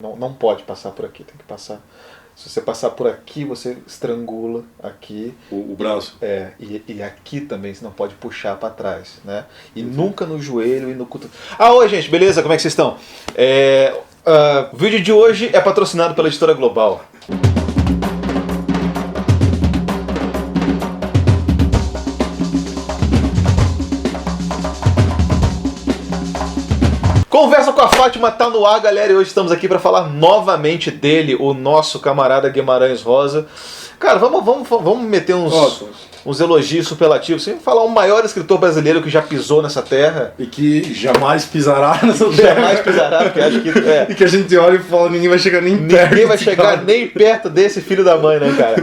Não pode passar por aqui, tem que passar. Se você passar por aqui, você estrangula aqui. O braço. E aqui também você não pode puxar para trás, né? E nunca no joelho e no cotovelo. Oi gente, beleza? Como é que vocês estão? O vídeo de hoje é patrocinado pela Editora Global. Conversa com a Fátima tá no ar, galera, e hoje estamos aqui para falar novamente dele, o nosso camarada Guimarães Rosa. Cara, vamos meter uns elogios superlativos, sem falar o maior escritor brasileiro que já pisou nessa terra. E que jamais pisará nessa terra. Jamais pisará, porque acho que... E que a gente olha e fala, ninguém vai chegar nem perto. Ninguém vai chegar nem perto desse filho da mãe, né, cara?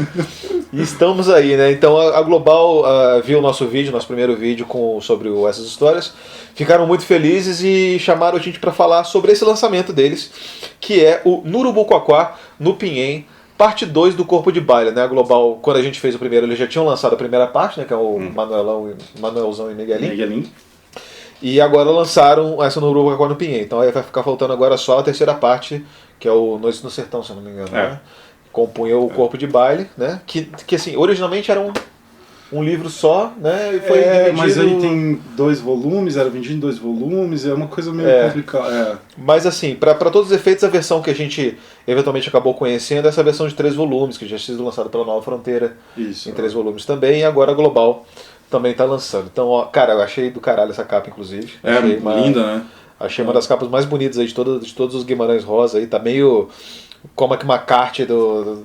E estamos aí, né? Então a Global viu o nosso vídeo, nosso primeiro vídeo sobre essas histórias. Ficaram muito felizes e chamaram a gente para falar sobre esse lançamento deles, que é o Nurubuquaquá no Pinhém, parte 2 do Corpo de Baile, né? A Global, quando a gente fez o primeiro, eles já tinham lançado a primeira parte, né? Que é o Manuelzão e Miguelinho. E agora lançaram essa Nurubuquaquá no Pinhém. Então aí vai ficar faltando agora só a terceira parte, que é o Noites no Sertão, se eu não me engano, né? Compunha o Corpo de Baile, né? Que assim, originalmente era um livro só, né? E foi dividido... Mas ele tem 2 volumes, era vendido em 2 volumes, é uma coisa meio complicada. Mas assim, para todos os efeitos, a versão que a gente eventualmente acabou conhecendo é essa versão de 3 volumes, que já tinha sido lançada pela Nova Fronteira. Isso, em 3 volumes também, e agora a Global também está lançando. Então, ó, cara, eu achei do caralho essa capa, inclusive. Achei linda, né? Achei uma das capas mais bonitas aí de todos os Guimarães Rosa aí, tá meio como a McCarthy do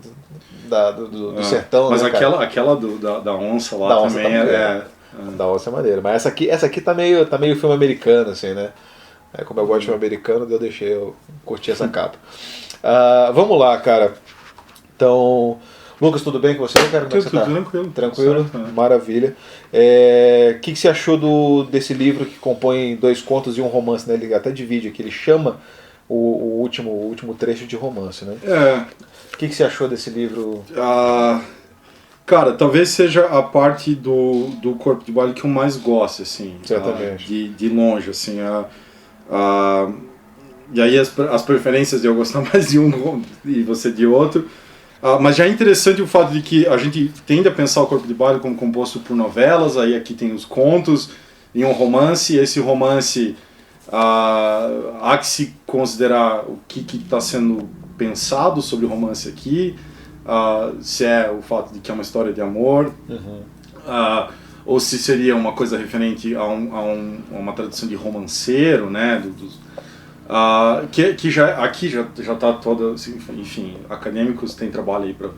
sertão, mas né, aquela da onça lá da também da onça é maneira. Mas essa aqui tá meio filme americano, assim, né? Como eu gosto de filme americano, eu curti essa capa. Vamos lá, cara. Então, Lucas, tudo bem com você, cara? Como tudo tranquilo. Tranquilo? Certo, Maravilha. O que você achou desse livro que compõe 2 contos e um romance, né? Ele até divide aqui, ele chama o último trecho de romance, né? O que você achou desse livro? Cara, talvez seja a parte do Corpo de Baile que eu mais gosto, assim. Certamente. De longe, assim. E aí as preferências de eu gostar mais de um e você de outro. Mas já é interessante o fato de que a gente tende a pensar o Corpo de Baile como composto por novelas, aí aqui tem os contos e um romance, e esse romance há que se considerar o que está sendo pensado sobre o romance aqui, se é o fato de que é uma história de amor, ou se seria uma coisa referente a uma tradição de romanceiro, né, que aqui já está toda, enfim, acadêmicos têm trabalho aí para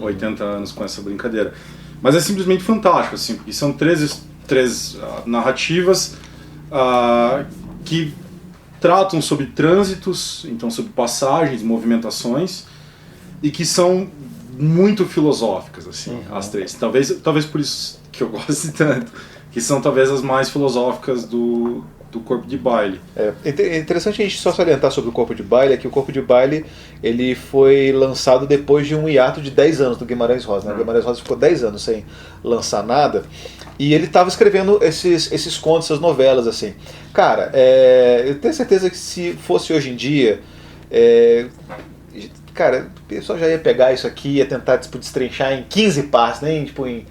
80 anos com essa brincadeira, mas é simplesmente fantástico, assim, porque são três narrativas que tratam sobre trânsitos, então sobre passagens, movimentações, e que são muito filosóficas, assim, as 3. Talvez por isso que eu gosto tanto, que são talvez as mais filosóficas do Corpo de Baile. É interessante a gente só salientar sobre o Corpo de Baile, é que o Corpo de Baile ele foi lançado depois de um hiato de 10 anos do Guimarães Rosa, né? O Guimarães Rosa ficou 10 anos sem lançar nada, e ele estava escrevendo esses contos, essas novelas, assim. Cara, eu tenho certeza que se fosse hoje em dia, cara, o pessoal já ia pegar isso aqui, ia tentar destrinchar em 15 partes, nem tipo em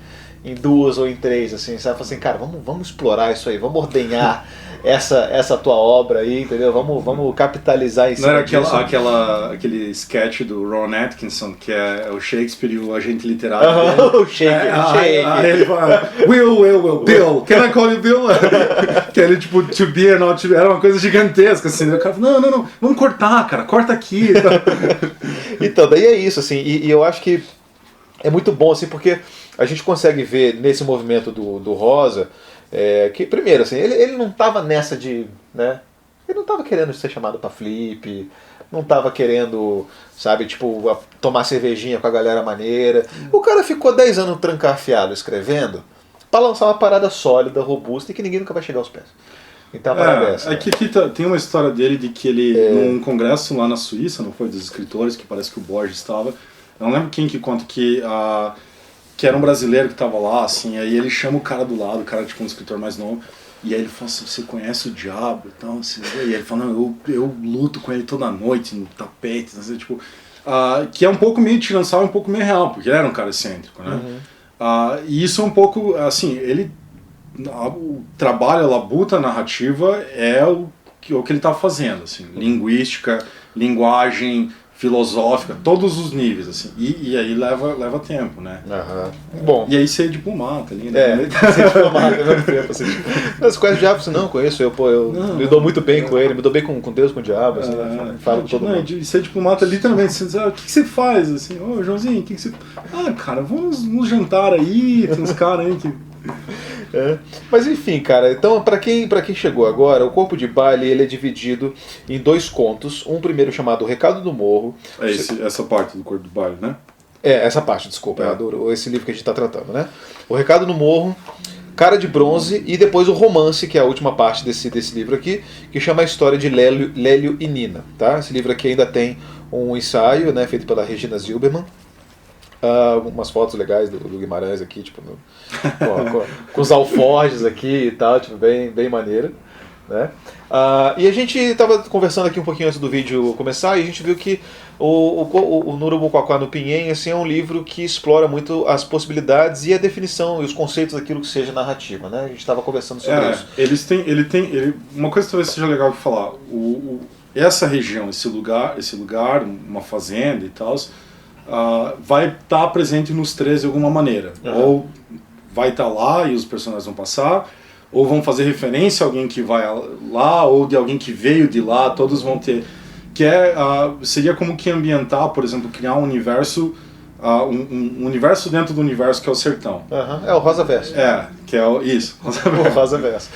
2 ou em 3, assim, sabe? Assim, cara, vamos explorar isso aí, vamos ordenhar essa tua obra aí, entendeu? Vamos capitalizar em cima. Não era aquele sketch do Ron Atkinson, que é o Shakespeare e o agente literário. O Shake. Aí ele fala, Will, Bill, can I call you Bill? Que ele, tipo, to be or not to be, era uma coisa gigantesca, assim. O cara falou, não, vamos cortar, cara, corta aqui. Então, daí é isso, assim, e eu acho que é muito bom, assim, porque a gente consegue ver nesse movimento do Rosa, que primeiro, assim, ele não estava nessa de, né, ele não estava querendo ser chamado para flip, não estava querendo, sabe, tipo, tomar cervejinha com a galera maneira. O cara ficou 10 anos trancafiado escrevendo para lançar uma parada sólida, robusta e que ninguém nunca vai chegar aos pés. Então a parada é essa. Aqui tem uma história dele de que ele, num congresso lá na Suíça, não foi dos escritores, que parece que o Borges estava, eu não lembro quem que conta que era um brasileiro que estava lá, assim, aí ele chama o cara do lado, o cara tipo um escritor mais novo, E aí ele fala assim, você conhece o diabo e tal? Assim, e aí ele fala, não, eu luto com ele toda noite no tapete, assim, tipo... que é um pouco meio tirando sarro, um pouco meio real, porque ele era um cara excêntrico, né? E isso é um pouco, assim, o trabalho, a labuta narrativa é o que ele está fazendo, assim, linguística, linguagem, filosófica, todos os níveis, assim, e aí leva tempo, né? Bom. E aí ser diplomata ali, né? Ser diplomata, mesmo tempo, assim. Mas conhece o diabo? Você não conheço, eu me dou muito bem com ele, me dou bem com Deus, com o diabo, assim, falo com todo mundo. De ser diplomata literalmente, você diz, o que você faz, assim, Joãozinho, o que você... cara, vamos nos jantar aí, tem uns caras aí que... Mas enfim, cara, então pra quem chegou agora, o Corpo de Baile ele é dividido em 2 contos. Um primeiro chamado O Recado do Morro. Essa parte do Corpo de Baile, né? Essa parte, desculpa, esse livro que a gente está tratando, né? O Recado do Morro, Cara de Bronze e depois o romance, que é a última parte desse livro aqui, que chama A História de Lélio e Nina, tá? Esse livro aqui ainda tem um ensaio, né, feito pela Regina Zilberman. Umas fotos legais do Guimarães aqui, tipo, com os alforjes aqui e tal, tipo, bem maneiro, né? E a gente estava conversando aqui um pouquinho antes do vídeo começar e a gente viu que o Nurubuquaquá no Pinhém assim, é um livro que explora muito as possibilidades e a definição e os conceitos daquilo que seja narrativa, né? A gente estava conversando sobre isso. Uma coisa que talvez seja legal de falar, essa região, esse lugar, uma fazenda e tal, vai estar presente nos 3 de alguma maneira. Ou vai estar lá e os personagens vão passar, ou vão fazer referência a alguém que vai lá, ou de alguém que veio de lá, todos vão ter... seria como que ambientar, por exemplo, criar um universo, um universo dentro do universo que é o sertão. É o Rosa Verso. Que é isso. O Rosa Verso.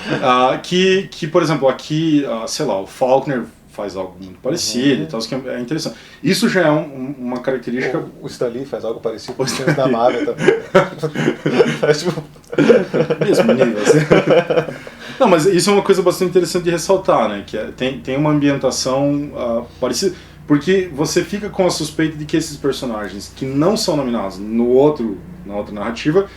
Que, por exemplo, aqui, sei lá, o Faulkner faz algo muito parecido e tal, que é interessante. Isso já é uma característica... O Stan Lee faz algo parecido com os filmes da Marvel também. Mesmo nível, assim. Não, mas isso é uma coisa bastante interessante de ressaltar, né? Que tem uma ambientação parecida, porque você fica com a suspeita de que esses personagens que não são nominados na outra narrativa,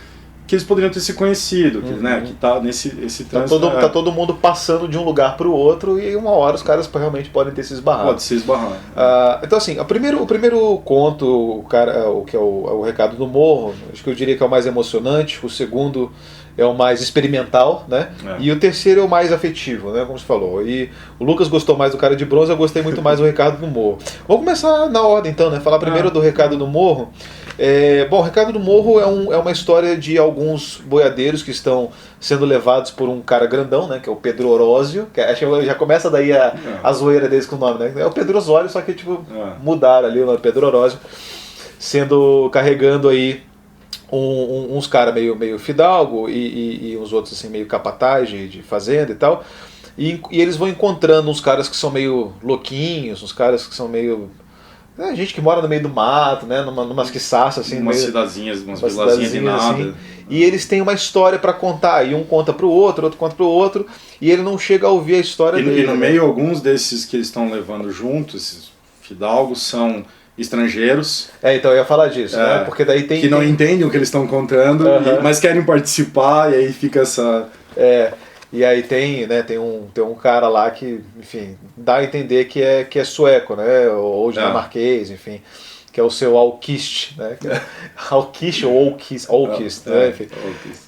que eles poderiam ter se conhecido, né? Que tá nesse trânsito. Tá todo mundo passando de um lugar para o outro e uma hora os caras realmente podem ter se esbarrado. Pode se esbarrar. Então assim, o primeiro conto, que é o Recado do Morro, acho que eu diria que é o mais emocionante. O segundo é o mais experimental, né? E o terceiro é o mais afetivo, né? Como você falou. E o Lucas gostou mais do Cara de Bronze, eu gostei muito mais do Recado do Morro. Vamos começar na ordem então, né? Falar primeiro do Recado do Morro. Bom, o Recado do Morro é uma história de alguns boiadeiros que estão sendo levados por um cara grandão, né? Que é o Pedro Orósio. Acho que já começa daí a zoeira deles com o nome, né? É o Pedro Osório, só que tipo mudaram ali o nome Pedro Orósio, carregando aí uns caras meio fidalgo e uns outros assim meio capataz de fazenda e tal. E eles vão encontrando uns caras que são meio louquinhos, uns caras que são meio... gente que mora no meio do mato, né? Numas quiçaças assim. Umas cidazinhas, umas vilazinhas de nada. Assim, e eles têm uma história para contar. E um conta pro outro conta pro outro. E ele não chega a ouvir a história dele. E no meio, alguns desses que eles estão levando junto, esses fidalgos, são estrangeiros. Então eu ia falar disso, né? Porque daí tem... Que não entendem o que eles estão contando, mas querem participar, e aí fica essa... E aí tem um cara lá que, enfim, dá a entender que é sueco, né? Ou dinamarquês, enfim, que é o seu Alkist, né? Alkist ou Alkist, né? Enfim.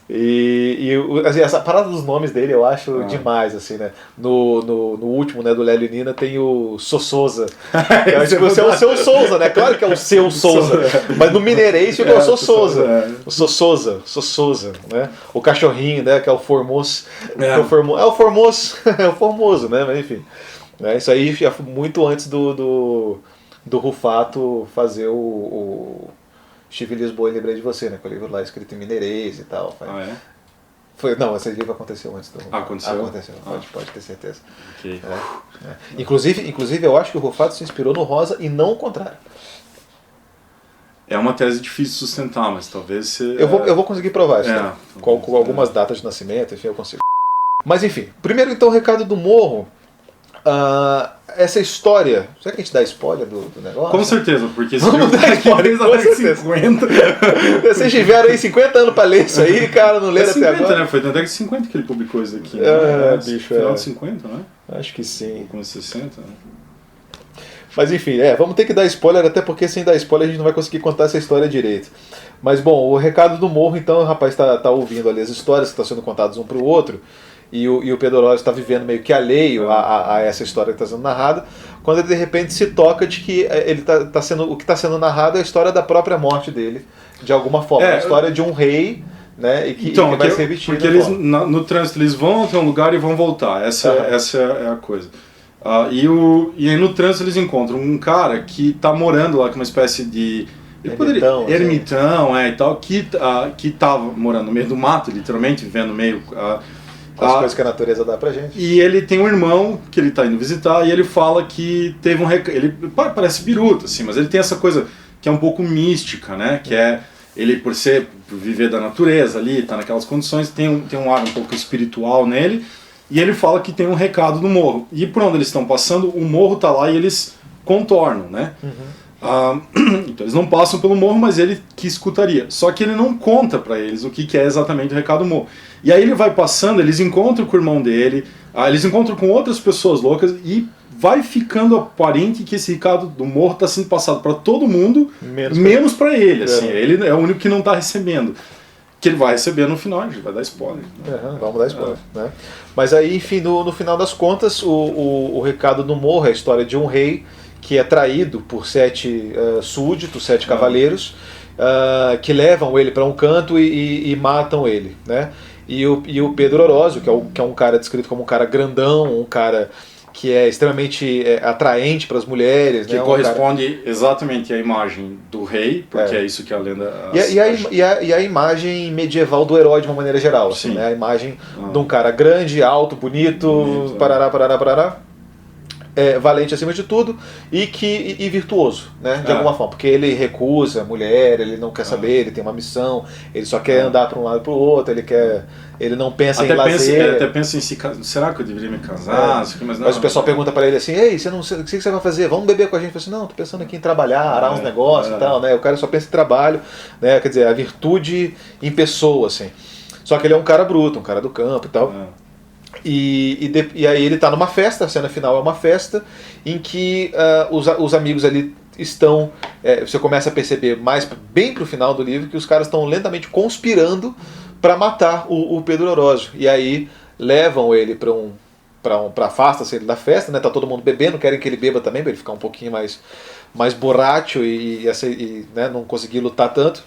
E assim, essa parada dos nomes dele eu acho demais, assim, né? No último, né, do Lélio e Nina, tem o Sossouza. Você é o seu Souza, né? Claro que é o seu Souza. Mas no mineirês fica o Sossouza. O Sossouza, né? O cachorrinho, né? Que é o Formoso. É o Formoso, né? Mas enfim. Isso aí já foi muito antes do Rufato fazer o Estive em Lisboa e lembrei de você, né? Com o livro lá escrito em mineirês e tal. Não, esse livro aconteceu antes do Rufato. Aconteceu, pode ter certeza. Okay. Inclusive, eu acho que o Rufato se inspirou no Rosa e não o contrário. É uma tese difícil de sustentar, mas talvez você... Eu vou conseguir provar isso, né? Com algumas datas de nascimento, enfim, eu consigo. Mas enfim, primeiro então o Recado do Morro. essa história... Será que a gente dá spoiler do negócio? Com certeza, porque esse Vamos livro dar tá aqui spoiler, desde a com década de certeza. 50. Vocês tiveram aí 50 anos pra ler isso aí, cara, não leram até 50, agora? né? Foi na década de 50 que ele publicou isso aqui. Bicho, Final de 50, né? Acho que sim. Ou começo de 60, né? Mas enfim, vamos ter que dar spoiler, até porque sem dar spoiler a gente não vai conseguir contar essa história direito. Mas bom, o recado do morro, então, o rapaz tá ouvindo ali as histórias que estão sendo contadas um pro outro, e o Pedro Orozio está vivendo meio que alheio a essa história que está sendo narrada, quando ele de repente se toca de que o que está sendo narrado é a história da própria morte dele, de alguma forma. A história de um rei, né, e que vai ser repetido. Porque eles, no trânsito eles vão até um lugar e vão voltar, essa é a coisa. E aí no trânsito eles encontram um cara que está morando lá com uma espécie de ermitão e tal, que estava morando no meio do mato, literalmente, vivendo meio... as coisas que a natureza dá pra gente. E ele tem um irmão que ele está indo visitar e ele fala que teve um recado. Ele parece biruta, assim, mas ele tem essa coisa que é um pouco mística, né? Que é ele, por viver da natureza ali, tá naquelas condições, tem um ar um pouco espiritual nele. E ele fala que tem um recado do morro. E por onde eles estão passando, o morro tá lá e eles contornam, né? Então eles não passam pelo morro, mas ele que escutaria. Só que ele não conta pra eles o que é exatamente o recado do morro. E aí ele vai passando, eles encontram com o irmão dele, eles encontram com outras pessoas loucas e vai ficando aparente que esse recado do morro está sendo passado para todo mundo, menos para ele. Assim, ele é o único que não está recebendo. Que ele vai receber no final, a gente vai dar spoiler. Vamos dar spoiler. Né? Mas aí, enfim, no final das contas, o recado do morro é a história de um rei que é traído por 7 súditos, 7 cavaleiros, que levam ele para um canto e matam ele. Né? E o Pedro Orozio, que é um cara descrito como um cara grandão, um cara que é extremamente atraente para as mulheres. Que né? corresponde exatamente à imagem do rei, porque é isso que a lenda... E a imagem medieval do herói de uma maneira geral. Assim, né? A imagem de um cara grande, alto, bonito, parará, valente acima de tudo e virtuoso, né? De alguma forma, porque ele recusa a mulher, ele não quer saber, ele tem uma missão, ele só quer andar para um lado e para o outro, ele não pensa em lazer. Até pensa em será que eu deveria me casar? Mas o pessoal pergunta para ele assim, ei, o que você vai fazer? Vamos beber com a gente? Eu falo assim, não, tô pensando aqui em trabalhar, arar uns negócios e tal, né? O cara só pensa em trabalho, né? Quer dizer, a virtude em pessoa, assim. Só que ele é um cara bruto, um cara do campo e tal. E aí ele está numa festa, a cena final é uma festa em que os amigos ali estão, você começa a perceber mais bem pro final do livro que os caras estão lentamente conspirando para matar o Pedro Orozio. E aí levam ele para afasta-se ele da festa, né? Tá todo mundo bebendo, querem que ele beba também para ele ficar um pouquinho mais borracho e né, não conseguir lutar tanto.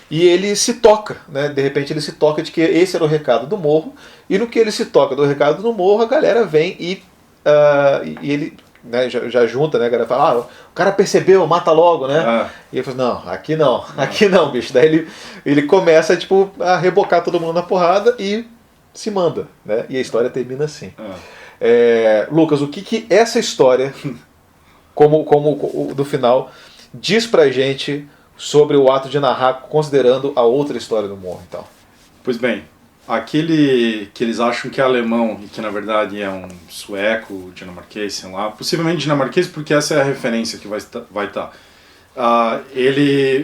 E ele se toca, né? De repente ele se toca de que esse era o recado do morro, e no que ele se toca do recado do morro, a galera vem e ele, né, já junta, né? A galera fala, o cara percebeu, mata logo, né? E ele fala, aqui não, bicho. Daí ele começa tipo, a rebocar todo mundo na porrada e se manda, né? E a história termina assim. Lucas, o que essa história, como do final, diz pra gente sobre o ato de narrar, considerando a outra história do morro, então? Pois bem, aquele que eles acham que é alemão e que na verdade é um sueco, dinamarquês, sei lá, possivelmente dinamarquês porque essa é a referência que vai estar.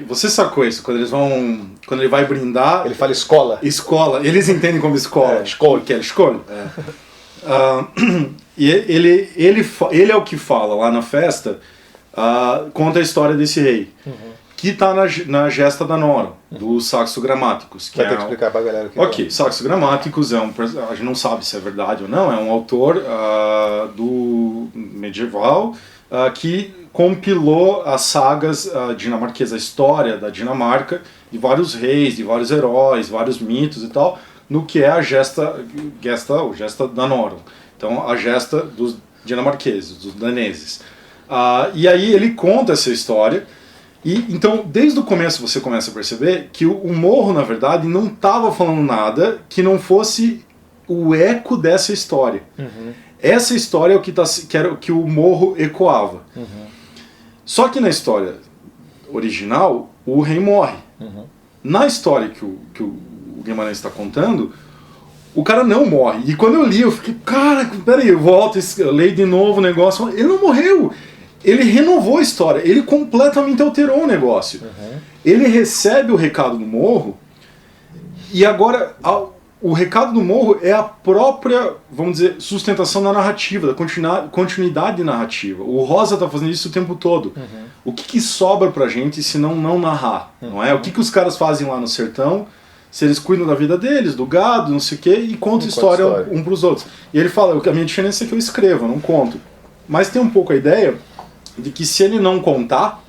Você sacou isso, quando ele vai brindar... Ele fala escola. Escola, eles entendem como escola. Escola. Que é escola. E ele é o que fala lá na festa, conta a história desse rei. Que está na Gesta da Nora, do Saxo Grammaticus. Vai ter que explicar para a galera o que Ok, Saxo Grammaticus a gente não sabe se é verdade ou não, é um autor do medieval que compilou as sagas dinamarquesas, a história da Dinamarca, de vários reis, de vários heróis, vários mitos e tal, no que é a Gesta da Nora. Então, a gesta dos dinamarqueses, dos daneses. E aí ele conta essa história. E então, desde o começo você começa a perceber que o morro, na verdade, não estava falando nada que não fosse o eco dessa história. Essa história é o que o morro ecoava. Só que na história original, o rei morre. Na história que o Guimarães está contando, o cara não morre. E quando eu li, eu fiquei, cara, peraí, eu volto, eu leio de novo o negócio. Ele não morreu. Ele renovou a história. Ele completamente alterou o negócio. Ele recebe o recado do morro e agora o recado do morro é a própria, vamos dizer, sustentação da narrativa, da continuidade narrativa. O Rosa está fazendo isso o tempo todo. O que sobra pra gente se não narrar? Não é? O que os caras fazem lá no sertão? Se eles cuidam da vida deles, do gado, não sei o quê, e contam história um pros outros. E ele fala, a minha diferença é que eu escrevo, eu não conto. Mas tem um pouco a ideia de que se ele não contar,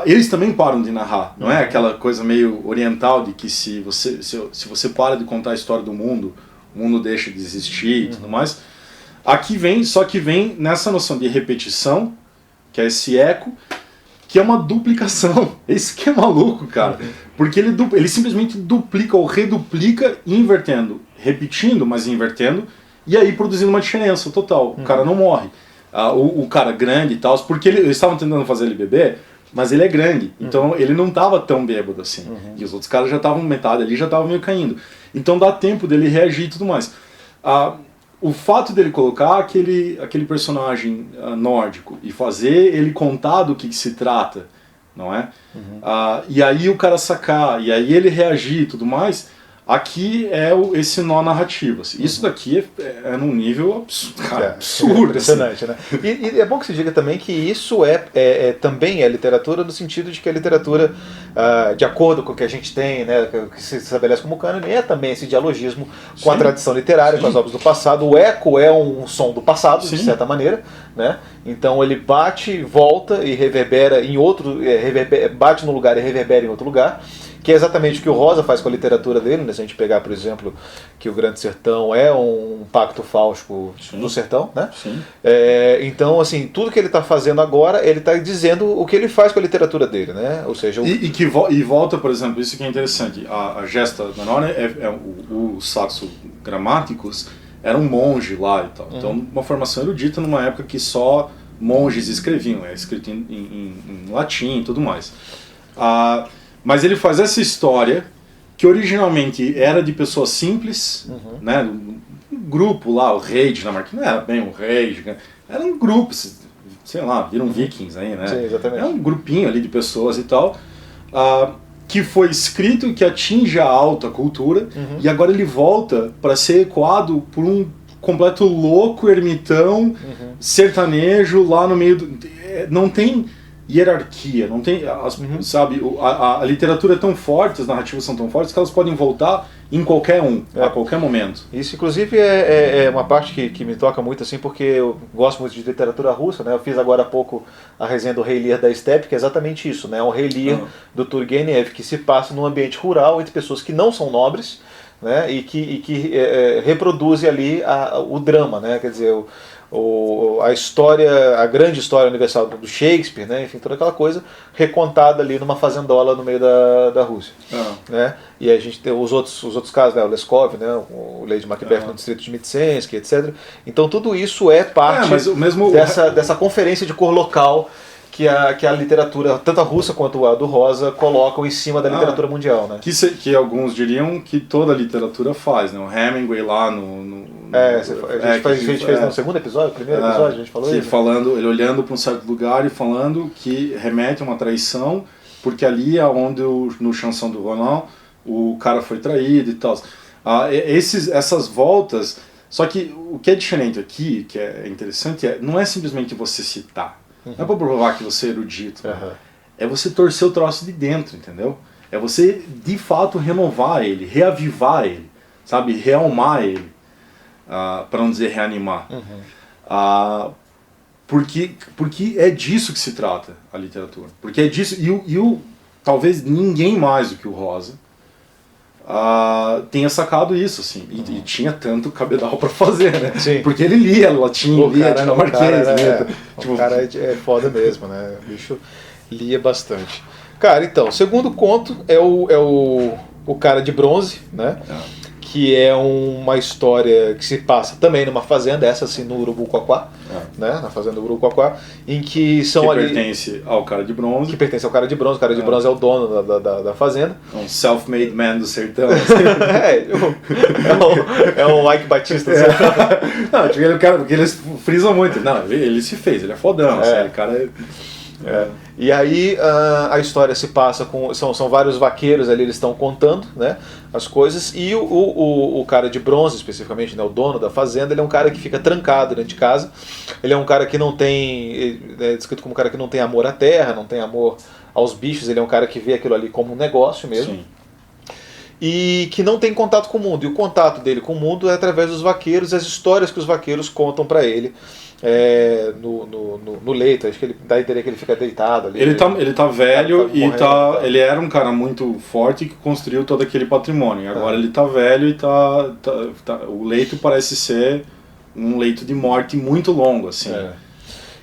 eles também param de narrar. Não é aquela coisa meio oriental de que se você para de contar a história do mundo, o mundo deixa de existir e tudo mais. Aqui vem, só que vem nessa noção de repetição, que é esse eco, que é uma duplicação. Esse que é maluco, cara. Porque ele simplesmente duplica ou reduplica invertendo. Repetindo, mas invertendo. E aí produzindo uma diferença total. O cara não morre. O cara grande e tal. Porque eles estavam tentando fazer ele beber, mas ele é grande. Então ele não estava tão bêbado assim. E os outros caras já estavam metade ali, já estavam meio caindo. Então dá tempo dele reagir e tudo mais. O fato dele colocar aquele personagem nórdico e fazer ele contar do que se trata, não é? E aí o cara sacar, e aí ele reagir e tudo mais, aqui é esse nó narrativo. Assim. Isso daqui é num nível absurdo, cara, absurdo. Impressionante, assim. Né? E é bom que se diga também que isso também é literatura no sentido de que a literatura, de acordo com o que a gente tem, né, que se estabelece como cânone, é também esse dialogismo com a tradição literária, com as obras do passado. O eco é um som do passado, de certa maneira, né? Então ele bate, volta e reverbera em outro, bate num lugar e reverbera em outro lugar. Que é exatamente o que o Rosa faz com a literatura dele, né? Se a gente pegar, por exemplo, que o Grande Sertão é um pacto fausto do sertão, né? Então, assim, tudo que ele está fazendo agora, ele está dizendo o que ele faz com a literatura dele, né? Ou seja, e volta, por exemplo, isso que é interessante, a gesta menor, o Saxo Grammaticus era um monge lá e tal. Então, uma formação erudita numa época que só monges escreviam, escrito em latim e tudo mais. Mas ele faz essa história que originalmente era de pessoas simples, né? Um grupo lá, o rei dinamarquês, não era bem um rei, era um grupo, sei lá, viram vikings aí, né? Sim, exatamente. É um grupinho ali de pessoas e tal, que foi escrito e que atinge a alta cultura, e agora ele volta para ser ecoado por um completo louco, ermitão, sertanejo lá no meio do... Não tem hierarquia, não tem, sabe, a literatura é tão forte, as narrativas são tão fortes que elas podem voltar em qualquer a qualquer momento. Isso, inclusive, é uma parte que me toca muito, assim, porque eu gosto muito de literatura russa, né? Eu fiz agora há pouco a resenha do Rei Lear da Steppe, que é exatamente isso, né? É um Rei Lear do Turgenev que se passa num ambiente rural entre pessoas que não são nobres, né? E que reproduzem ali o drama, né? Quer dizer, a história, a grande história universal do Shakespeare, né? Enfim, toda aquela coisa recontada ali numa fazendola no meio da Rússia, né? E a gente tem os outros casos, né? O Leskov, né? O Lady Macbeth no distrito de Mitsensky, etc. Então tudo isso é parte dessa conferência de cor local que a literatura, tanto a russa quanto a do Rosa, colocam em cima da literatura mundial, né? Que alguns diriam que toda a literatura faz, né? O Hemingway lá a gente fez no segundo episódio, primeiro episódio, a gente falou isso. Falando, ele olhando para um certo lugar e falando que remete a uma traição, porque ali é onde, no Chanson do Roland, o cara foi traído e tal. Essas voltas, só que o que é diferente aqui, que é interessante, não é simplesmente você citar. Não é para provar que você é erudito. É você torcer o troço de dentro, entendeu? É você, de fato, renovar ele, reavivar ele, sabe? Realmar ele, para não dizer reanimar. Porque é disso que se trata a literatura. Porque é disso, talvez ninguém mais do que o Rosa tenha sacado isso, assim, e tinha tanto cabedal para fazer, né? Sim. Porque ele lia latim, lia dinamarquês, o cara é foda mesmo, né? O bicho lia bastante. Cara, então, o segundo conto é o cara de bronze, né? que é uma história que se passa também numa fazenda, essa assim no Urubuquaquá, né? Na fazenda do Urubuquaquá, em que são que ali... pertence ao cara de bronze. Que pertence ao cara de bronze. O cara de bronze é o dono da fazenda. Um self-made man do sertão. É um Ike Batista do sertão. Não, porque eles frisam muito. Não, ele se fez, ele é fodão. Assim, o cara E aí a história se passa com... São vários vaqueiros ali, eles estão contando, né, as coisas, e o cara de bronze, especificamente, né, o dono da fazenda, ele é um cara que fica trancado dentro de casa. Ele é um cara que não tem... Ele é descrito como um cara que não tem amor à terra, não tem amor aos bichos. Ele é um cara que vê aquilo ali como um negócio mesmo. Sim. E que não tem contato com o mundo. E o contato dele com o mundo é através dos vaqueiros, as histórias que os vaqueiros contam para ele no leito. Acho que ele dá a entender que ele fica deitado ali. Ele tá velho e morrendo, ele era um cara muito forte que construiu todo aquele patrimônio. E agora ele tá velho e o leito parece ser um leito de morte muito longo, assim.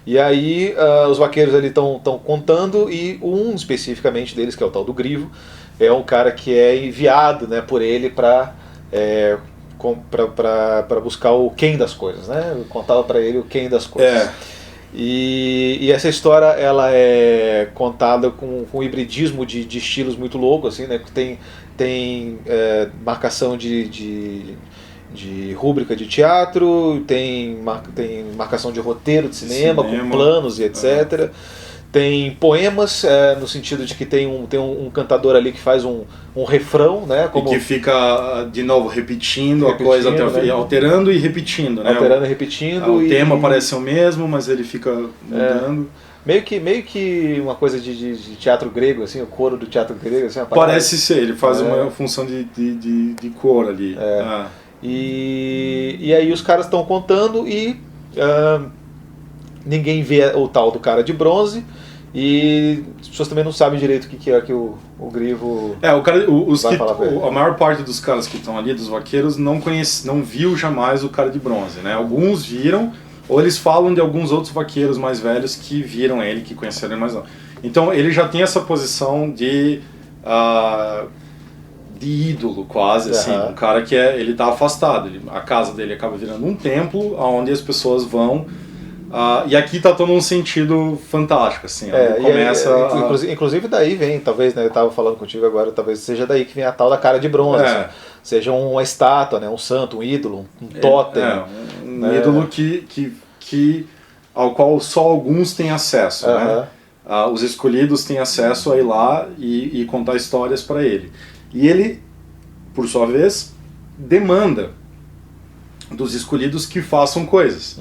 E aí os vaqueiros ali estão contando, e um especificamente deles, que é o tal do Grivo, é um cara que é enviado, né, por ele para buscar o quem das coisas, né? Contava para ele o quem das coisas. E essa história ela é contada com um hibridismo de estilos muito louco, assim, né? Tem marcação de rúbrica de teatro, tem marcação de roteiro de cinema. Com planos e etc. Tem poemas, no sentido de que tem um cantador ali que faz um refrão, né? E que fica, de novo, repetindo a coisa, né? Alterando e repetindo, né? Alterando e repetindo. O tema parece o mesmo, mas ele fica mudando. Meio que uma coisa de teatro grego, assim, o coro do teatro grego. Assim, parece ser, ele faz uma função de coro ali. E aí os caras estão contando e ninguém vê o tal do cara de bronze, e as pessoas também não sabem direito o que é que o Grivo vai falar pra ele. A maior parte dos caras que estão ali, dos vaqueiros, não viu jamais o cara de bronze, né? Alguns viram, ou eles falam de alguns outros vaqueiros mais velhos que viram ele, que conheceram ele mais não. Então ele já tem essa posição de ídolo, quase, assim, um cara que ele tá afastado, a casa dele acaba virando um templo onde as pessoas vão, e aqui tá todo um sentido fantástico, assim, começa inclusive daí vem, talvez, né, eu tava falando contigo agora, talvez seja daí que vem a tal da cara de bronze, assim, seja uma estátua, né, um santo, um ídolo, um totem, um ídolo ao qual só alguns têm acesso, né? Os escolhidos têm acesso a ir lá e contar histórias para ele. E ele, por sua vez, demanda dos escolhidos que façam coisas.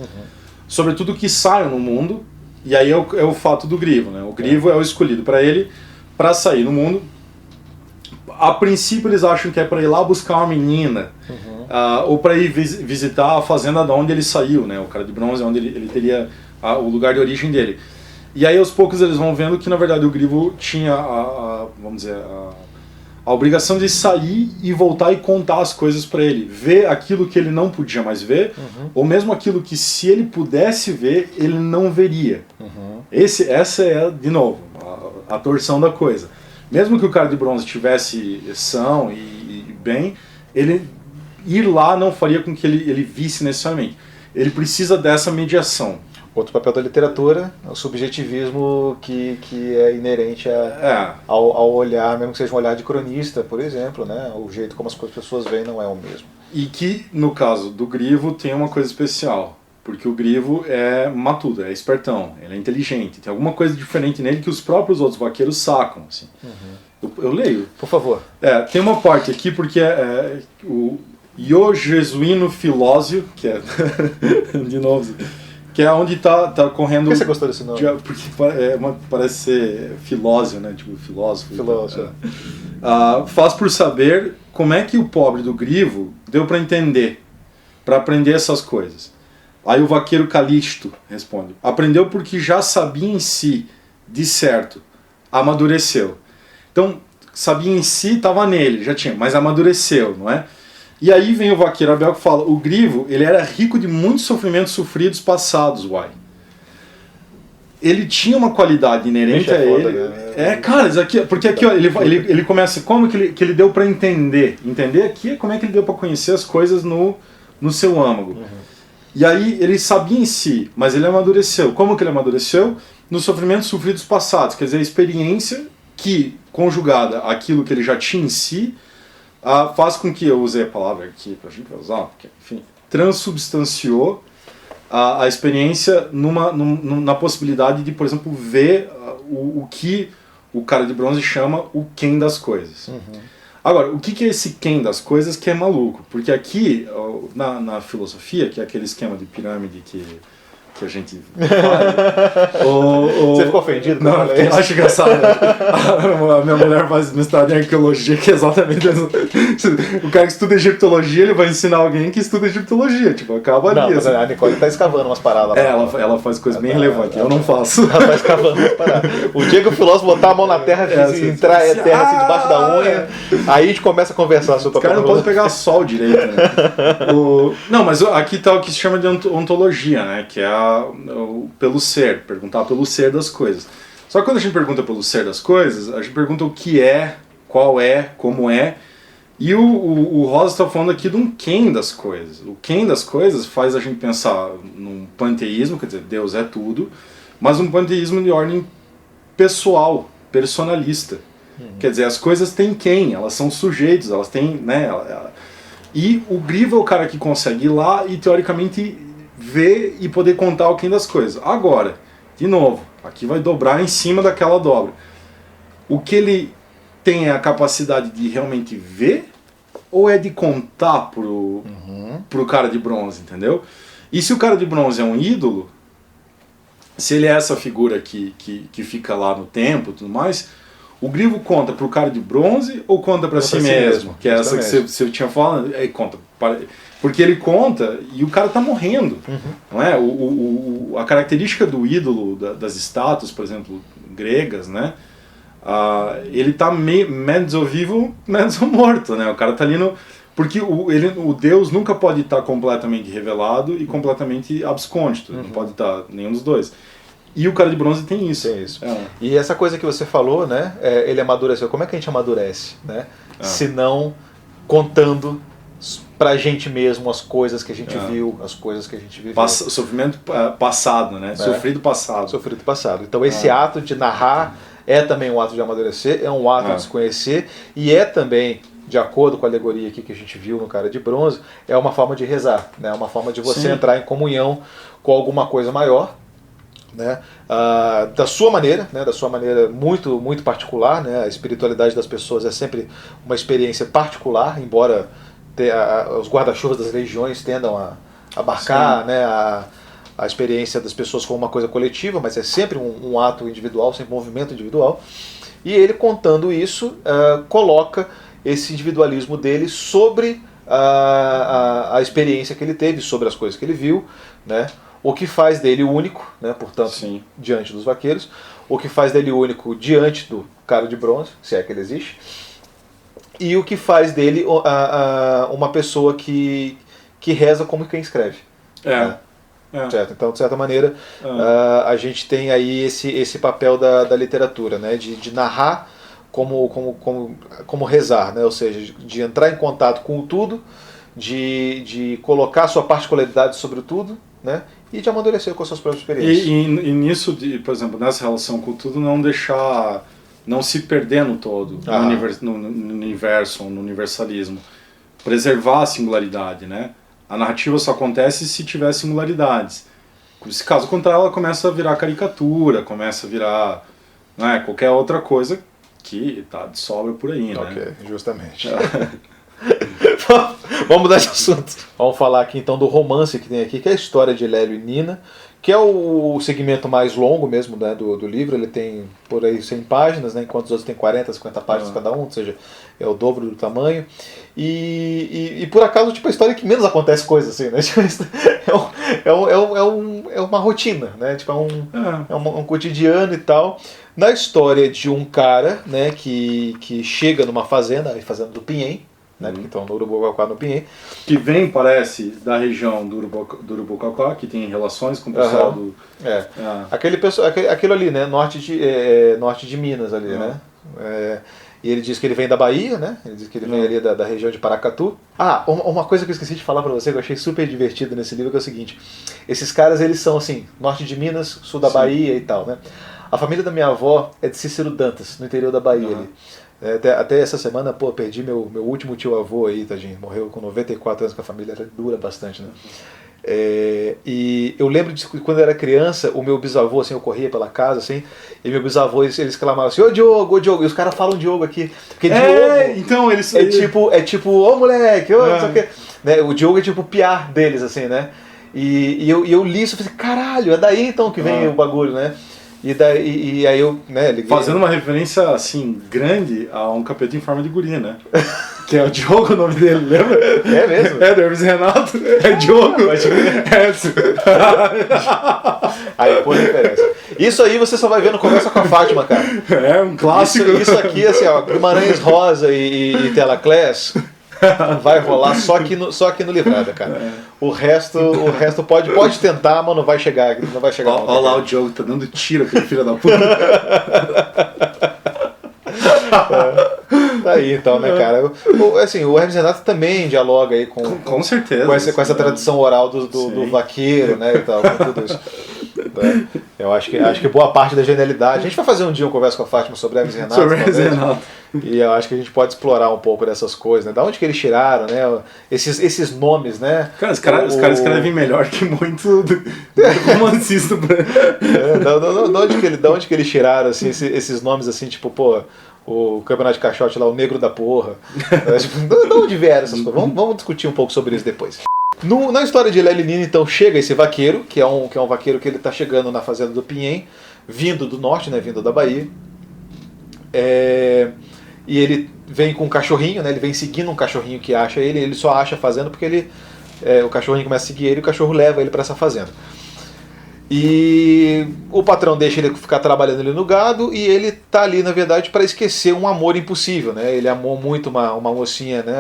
Sobretudo que saiam no mundo, e aí é o fato do Grivo, né? O Grivo é o escolhido para ele, para sair no mundo. A princípio eles acham que é para ir lá buscar uma menina, ou para ir visitar a fazenda de onde ele saiu, né? O cara de bronze, onde ele teria o lugar de origem dele. E aí aos poucos eles vão vendo que na verdade o Grivo tinha vamos dizer, a obrigação de sair e voltar e contar as coisas para ele, ver aquilo que ele não podia mais ver, ou mesmo aquilo que se ele pudesse ver, ele não veria. Essa é, de novo, a torção da coisa. Mesmo que o cara de bronze tivesse são e bem, ele ir lá não faria com que ele visse necessariamente. Ele precisa dessa mediação. Outro papel da literatura é o subjetivismo que é inerente ao olhar, mesmo que seja um olhar de cronista, por exemplo, né? O jeito como as pessoas veem não é o mesmo. E que, no caso do Grivo, tem uma coisa especial, porque o Grivo é matuto, é espertão, ele é inteligente, tem alguma coisa diferente nele que os próprios outros vaqueiros sacam. Assim. Eu leio. Por favor. Tem uma parte aqui, porque o Io Jesuíno Filósio, que é, de novo... que é onde tá correndo... Por que você gostou desse nome? Porque parece ser filósio, né? Tipo, filósofo. Faz por saber como é que o pobre do Grivo deu para entender, para aprender essas coisas. Aí o vaqueiro Calixto responde: aprendeu porque já sabia em si, de certo, amadureceu. Então, sabia em si, estava nele, já tinha, mas amadureceu, não é? E aí vem o vaqueiro Abel que fala: o Grivo, ele era rico de muitos sofrimentos sofridos passados, uai. ele tinha uma qualidade inerente a ele. Cara, porque aqui ó, ele começa, como que ele deu para entender? Entender aqui é como é que ele deu para conhecer as coisas no seu âmago. E aí ele sabia em si, mas ele amadureceu. Como que ele amadureceu? Nos sofrimentos sofridos passados, quer dizer, a experiência que, conjugada àquilo que ele já tinha em si, faz com que, eu usei a palavra aqui pra gente usar, porque, enfim, transubstanciou a experiência na possibilidade de, por exemplo, ver o que o cara de bronze chama o quem das coisas. Agora, o que é esse quem das coisas que é maluco? Porque aqui, na filosofia, que é aquele esquema de pirâmide que a gente faz... Você ficou ofendido? Não, eu acho engraçado. A minha mulher faz mestrado em arqueologia, que é exatamente isso. O cara que estuda egiptologia, ele vai ensinar alguém que estuda egiptologia. Tipo, acaba ali. Não, mas a Nicole tá escavando umas paradas lá. Ela faz coisas bem relevantes, eu não faço. Ela tá escavando umas paradas. O dia que o filósofo botar a mão na terra, entrar a terra assim debaixo da unha, aí a gente começa a conversar sobre o cara não pode pegar sol direito, né? Não, mas aqui tá o que se chama de ontologia, né? Que é pelo ser, perguntar pelo ser das coisas. Só que quando a gente pergunta pelo ser das coisas, a gente pergunta o que é, qual é, como é, e o Rosa está falando aqui de um quem das coisas. O quem das coisas faz a gente pensar num panteísmo, quer dizer, Deus é tudo, mas um panteísmo de ordem pessoal, personalista. Quer dizer, as coisas têm quem, elas são sujeitos, elas têm, né? E o Grivo é o cara que consegue ir lá e teoricamente ver e poder contar o quem das coisas. Agora, de novo, aqui vai dobrar em cima daquela dobra. O que ele tem é a capacidade de realmente ver ou é de contar pro cara de bronze, entendeu? E se o cara de bronze é um ídolo, se ele é essa figura que fica lá no templo e tudo mais, o Grivo conta pro cara de bronze ou conta para si mesmo? Que é essa que você tinha falado, conta porque ele conta e o cara tá morrendo, não é? A característica do ídolo das estátuas, por exemplo, gregas, né? Ele tá mezzo vivo, mezzo morto, né? O cara tá ali porque o Deus nunca pode estar completamente revelado e completamente abscôndito, não pode estar nenhum dos dois. E o cara de bronze tem isso. Tem isso. E essa coisa que você falou, né? Ele amadureceu. Como é que a gente amadurece, né? Se não contando pra gente mesmo as coisas que a gente viu, as coisas que a gente viveu. Sofrimento passado, né? Sofrido passado. Sofrido passado. Então esse ato de narrar é também um ato de amadurecer, é um ato de se conhecer e é também, de acordo com a alegoria aqui que a gente viu no cara de bronze, é uma forma de rezar, né? É uma forma de você entrar em comunhão com alguma coisa maior, né? Da sua maneira, né? Da sua maneira muito, muito particular, né? A espiritualidade das pessoas é sempre uma experiência particular, embora os guarda-chuvas das religiões tendam a abarcar, né, a experiência das pessoas como uma coisa coletiva, mas é sempre um ato individual, sempre um movimento individual. E ele, contando isso, coloca esse individualismo dele sobre a experiência que ele teve, sobre as coisas que ele viu, né, o que faz dele único, né, portanto, diante dos vaqueiros, o que faz dele único diante do cara de bronze, se é que ele existe, e o que faz dele uma pessoa que reza como quem escreve. Né? Certo? Então, de certa maneira, a gente tem aí esse papel da literatura, né? De narrar como rezar, né? Ou seja, de entrar em contato com o tudo, de colocar sua particularidade sobre o tudo, né? E de amadurecer com as suas próprias experiências. E nisso, por exemplo, nessa relação com o tudo, não se perder no todo, no universo, no universalismo. Preservar a singularidade, né? A narrativa só acontece se tiver singularidades. Se caso contrário, ela começa a virar caricatura, começa a virar, né, qualquer outra coisa que tá de sobra por aí, né? Ok, justamente. Vamos mudar de assunto. Vamos falar aqui então do romance que tem aqui, que é a história de Lélio e Nina, que é o segmento mais longo mesmo, né, do livro. Ele tem por aí 100 páginas, né, enquanto os outros têm 40, 50 páginas cada um, ou seja, é o dobro do tamanho. E por acaso, tipo, a história que menos acontece coisa assim, né? É uma rotina, né? Tipo, é um cotidiano e tal. Na história de um cara, né, que chega numa fazenda, a fazenda do Pinhém, né, que estão no Urubucoquá, no Pinhém. Que vem, parece, da região do Urubucoquá, que tem relações com o pessoal do... Aquilo ali, né, norte de Minas ali, né? E ele diz que ele vem da Bahia, né? Ele diz que ele vem ali da região de Paracatu. Uma coisa que eu esqueci de falar pra você, que eu achei super divertido nesse livro, que é o seguinte. Esses caras, eles são assim, norte de Minas, sul da Bahia e tal, né? A família da minha avó é de Cícero Dantas, no interior da Bahia ali. Até essa semana, perdi meu último tio-avô aí, tadinho. Morreu com 94 anos, que a família dura bastante, né? E eu lembro de quando eu era criança, o meu bisavô, assim, eu corria pela casa, assim, e meu bisavô, eles clamavam assim, ô Diogo, e os caras falam Diogo aqui, porque Diogo então eles... é tipo, ô moleque, não sei o quê, né? O Diogo é tipo o piar deles, assim, né? E eu li isso e falei, caralho, é daí então que vem o bagulho, né? E aí eu, né, liguei. Fazendo uma referência, assim, grande a um capeta em forma de guri, né? Que é o Diogo, o nome dele, lembra? É mesmo? É, do Hermes Renato. É Diogo. Aí, pô, referência. Isso aí você só vai ver no Conversa com a Fátima, cara. É, um clássico. Isso aqui, assim, ó, Guimarães Rosa e Telaclés vai rolar só aqui no Livrada, cara. O resto pode tentar, mas não vai chegar. Olha lá o Diogo, tá dando tiro, aquele filho da puta. Tá aí então, né, cara? Assim, o Hermes Renato também dialoga aí com certeza. Com essa tradição oral do vaqueiro, né, e tal, com tudo isso. Eu acho que boa parte da genialidade. A gente vai fazer um dia um Conversa com a Fátima sobre Hermes Renato. Sobre Hermes Renato. E eu acho que a gente pode explorar um pouco dessas coisas, né? Da onde que eles tiraram, né? Esses nomes, né? Cara, os caras escrevem melhor que muito romancista. Da onde que eles tiraram, assim, esses nomes, assim, tipo, o campeonato de caixote lá, o negro da porra. De onde vieram essas coisas? Vamos discutir um pouco sobre isso depois. Na história de Lélia e Nina, então, chega esse vaqueiro, que é um vaqueiro que ele tá chegando na fazenda do Pinhém, vindo do norte, né, vindo da Bahia. E ele vem com um cachorrinho, né, ele vem seguindo um cachorrinho que acha ele só acha a fazenda porque o cachorrinho começa a seguir ele e o cachorro leva ele para essa fazenda. E o patrão deixa ele ficar trabalhando ali no gado e ele tá ali, na verdade, para esquecer um amor impossível, né? Ele amou muito uma mocinha, né,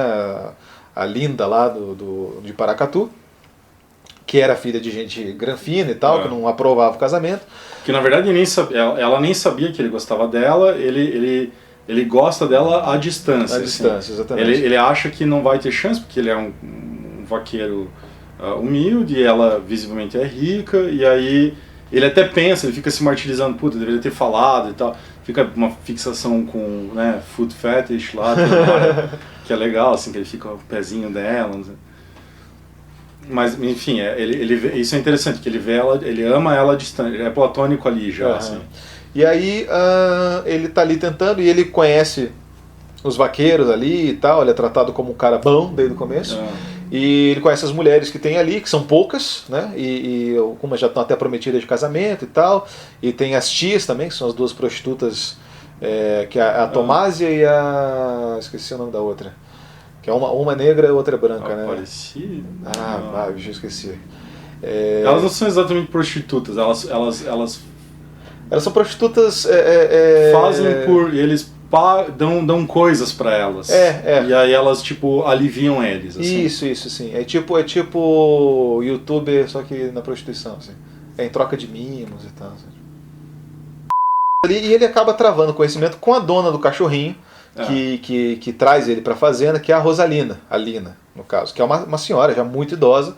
a Linda lá de Paracatu, que era filha de gente granfina e tal, que não aprovava o casamento. Que na verdade ela nem sabia que ele gostava dela, ele gosta dela à distância. À distância, exatamente. Ele acha que não vai ter chance, porque ele é um vaqueiro humilde, ela visivelmente é rica, e aí ele até pensa, ele fica se martirizando, puta, deveria ter falado e tal. Fica uma fixação com, né, foot fetish lá, que é legal, assim, que ele fica o pezinho dela, não sei. Mas, enfim, isso é interessante, que ele ama ela distante, ele é platônico ali já, assim. E aí ele tá ali tentando, e ele conhece os vaqueiros ali e tal, ele é tratado como um cara bom desde o começo. E ele conhece as mulheres que tem ali, que são poucas, né? E algumas já estão até prometidas de casamento e tal. E tem as tias também, que são as duas prostitutas, que é a Tomásia e a... esqueci o nome da outra. Que é uma negra e outra branca, né? Aparecida? Eu esqueci. Elas não são exatamente prostitutas, elas são prostitutas... fazem por... Eles dão coisas pra elas. E aí elas, tipo, aliviam eles. Assim. Isso, sim. É tipo youtuber, só que na prostituição, assim. Em troca de mimos e tal. Assim. E ele acaba travando conhecimento com a dona do cachorrinho, que traz ele pra fazenda, que é a Rosalina, a Lina, no caso, que é uma senhora já muito idosa,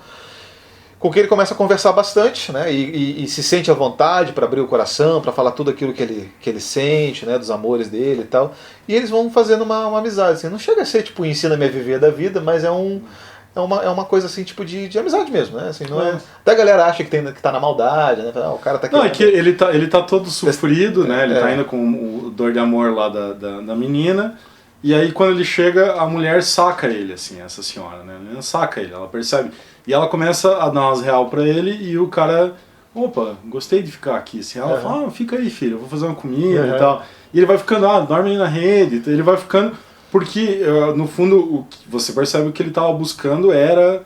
com quem ele começa a conversar bastante, né, e se sente à vontade para abrir o coração, para falar tudo aquilo que ele sente, né, dos amores dele e tal. E eles vão fazendo uma amizade, assim. Não chega a ser tipo ensina-me a viver da vida, mas é uma coisa assim, tipo de amizade mesmo, né? Assim, não até a galera acha que tá na maldade, né? O cara tá querendo... Não, é que ele tá todo sofrido, né? Ele tá ainda com o dor de amor lá da menina. E aí quando ele chega, a mulher saca ele, assim, essa senhora, né? Ela saca ele, ela percebe. E ela começa a dar umas real pra ele e o cara, opa, gostei de ficar aqui. Assim, ela fala, fica aí, filho, eu vou fazer uma comida e tal. E ele vai ficando, dorme aí na rede. Ele vai ficando, porque no fundo o que você percebe que ele estava buscando era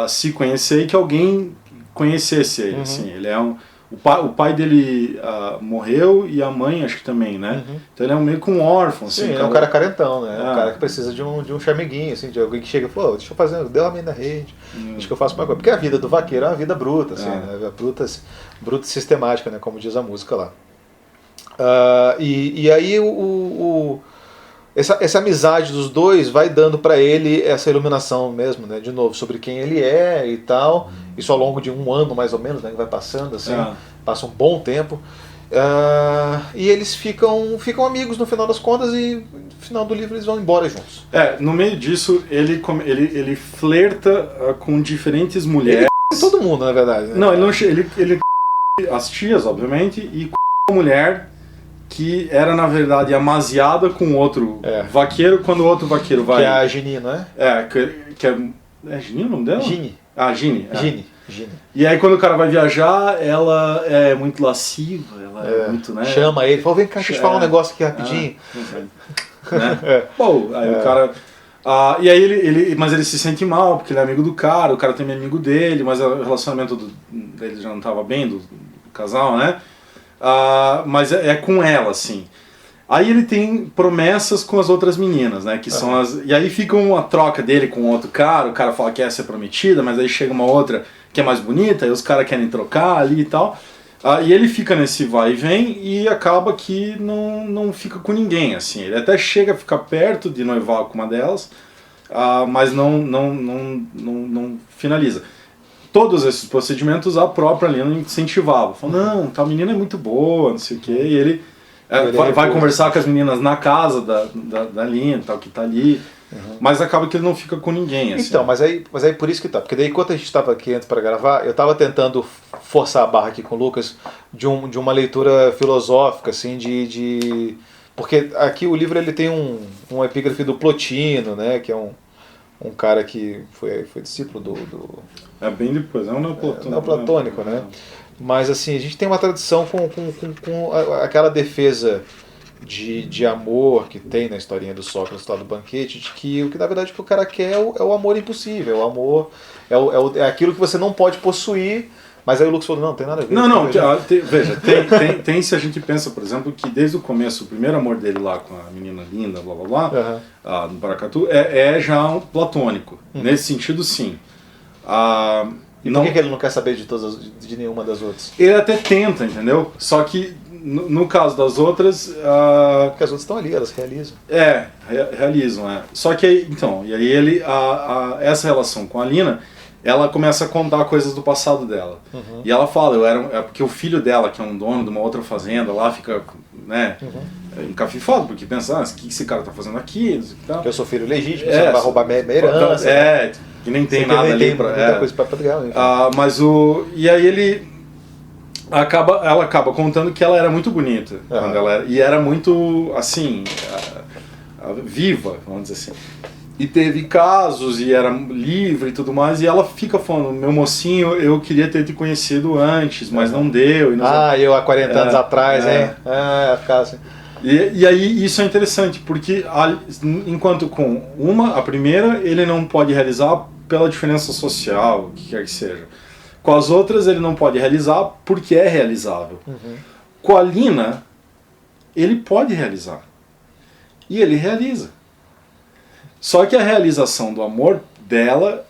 se conhecer e que alguém conhecesse ele. Assim. Ele é O pai dele morreu e a mãe acho que também, né? Então ele é meio que um órfão. Assim, Sim, é um cara carentão, né? Um cara que precisa de um charmeguinho, assim, de alguém que chega e fala, deixa eu fazer, derrama aí na rede, deixa que eu faço uma coisa. Porque a vida do vaqueiro é uma vida bruta, assim, né? Bruta e sistemática, né? Como diz a música lá. E aí essa amizade dos dois vai dando para ele essa iluminação mesmo, né? De novo, sobre quem ele é e tal. Isso ao longo de um ano mais ou menos, né? Que vai passando assim, passa um bom tempo. E eles ficam amigos no final das contas e no final do livro eles vão embora juntos. No meio disso ele flerta com diferentes mulheres. Todo mundo, na verdade. Né? Não, ele as tias, obviamente, e com a mulher que era, na verdade, amaziada com outro vaqueiro, quando o outro vaqueiro vai... Que é a Gini, não é? É Gini o nome dela? Gini. Gini. Gini. E aí quando o cara vai viajar, ela é muito lasciva, ela é muito, né? Chama ele, fala, vem cá, deixa eu te falar um negócio aqui rapidinho. Né? Bom, aí o cara... e aí mas ele se sente mal, porque ele é amigo do cara, o cara também é amigo dele, mas o relacionamento dele já não estava bem, do casal, né? Mas é com ela, assim. Aí ele tem promessas com as outras meninas, né? Que são e aí fica uma troca dele com outro cara, o cara fala que essa é prometida, mas aí chega uma outra que é mais bonita, e os caras querem trocar ali e tal. E ele fica nesse vai e vem e acaba que não fica com ninguém, assim. Ele até chega a ficar perto de noivar com uma delas, mas não finaliza. Todos esses procedimentos a própria Lina incentivava. Falou, não, tal menina é muito boa, não sei o quê. E ele vai conversar com as meninas na casa da Lina, tal, que tá ali. Mas acaba que ele não fica com ninguém. Assim. Então, mas aí por isso que tá. Porque daí, enquanto a gente estava aqui antes para gravar, eu estava tentando forçar a barra aqui com o Lucas de uma leitura filosófica, assim, porque aqui o livro ele tem um epígrafe do Plotino, né, que é um cara que foi discípulo do... É bem depois, é um neoplatônico. Neoplatônico, né? Mas assim, a gente tem uma tradição com aquela defesa de amor que tem na historinha do Sócrates lá do banquete, de que o que na verdade o cara quer é o amor impossível, o amor é aquilo que você não pode possuir. Mas aí o Lucas falou, não tem nada a ver. Não, veja, tem se a gente pensa, por exemplo, que desde o começo, o primeiro amor dele lá com a menina linda, blá blá blá, no Paracatu, é já um platônico. Nesse sentido, sim. E por que ele não quer saber de nenhuma das outras? Ele até tenta, entendeu? Só que no caso das outras... Porque as outras estão ali, elas realizam. Realizam, Só que aí, então, e aí ele, essa relação com a Lina, ela começa a contar coisas do passado dela. E ela fala, porque o filho dela, que é um dono de uma outra fazenda, lá fica, né, encafifado, porque pensa, o que esse cara tá fazendo aqui? Que eu sou filho legítimo, você vai roubar minha herança. Que nem tem nada ali pra... muita coisa pra pegar. E aí ela acaba contando que ela era muito bonita, quando e era muito, assim, viva, vamos dizer assim. E teve casos, e era livre e tudo mais, e ela fica falando, meu mocinho, eu queria ter te conhecido ans, mas não deu. Eu há 40 anos atrás, hein? Ficar assim. E aí isso é interessante, porque enquanto com a primeira, ele não pode realizar pela diferença social, o que quer que seja. Com as outras, ele não pode realizar porque é realizável. Com a Lina, ele pode realizar. E ele realiza. Só que a realização do amor dela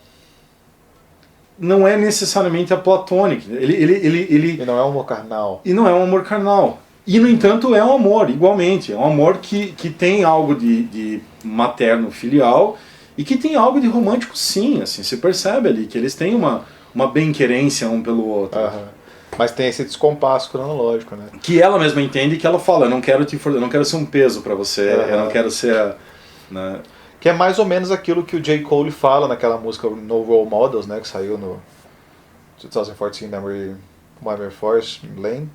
não é necessariamente a platônica. E não é um amor carnal. E não é um amor carnal. E, no entanto, é um amor, igualmente. É um amor que tem algo de materno filial e que tem algo de romântico, sim. Assim, se percebe ali que eles têm uma bem-querência um pelo outro. Mas tem esse descompasso cronológico, né? Que ela mesma entende, que ela fala, eu não quero ser um peso para você, eu não quero ser... Né? Que é mais ou menos aquilo que o J. Cole fala naquela música No Role Models, né, que saiu no 2014 Memory Force Lane,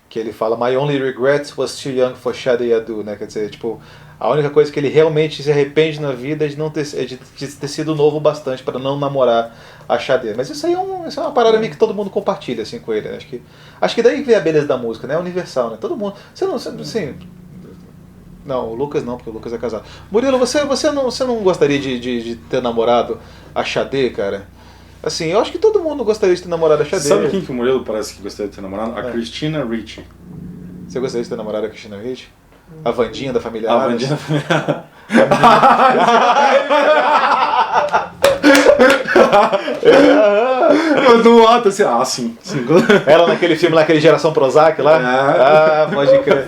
que ele fala My only regret was too young for Shadi Yadu, né, quer dizer, tipo, a única coisa que ele realmente se arrepende na vida é de ter sido novo bastante para não namorar a Shadi. Mas isso aí é uma parada meio que todo mundo compartilha assim com ele, né? Acho que daí que vem a beleza da música, né? É universal, né? Todo mundo, assim, não, o Lucas não, porque o Lucas é casado. Murilo, você não gostaria de ter namorado a Xadê, cara? Assim, eu acho que todo mundo gostaria de ter namorado a Xadê. Sabe quem que o Murilo parece que gostaria de ter namorado? A Christina Ricci. Você gostaria de ter namorado a Christina Ricci? A Vandinha da família A Adams? Vandinha da família. No alto assim, sim. Ela naquele filme, naquele Geração Prozac lá? Ah, pode crer.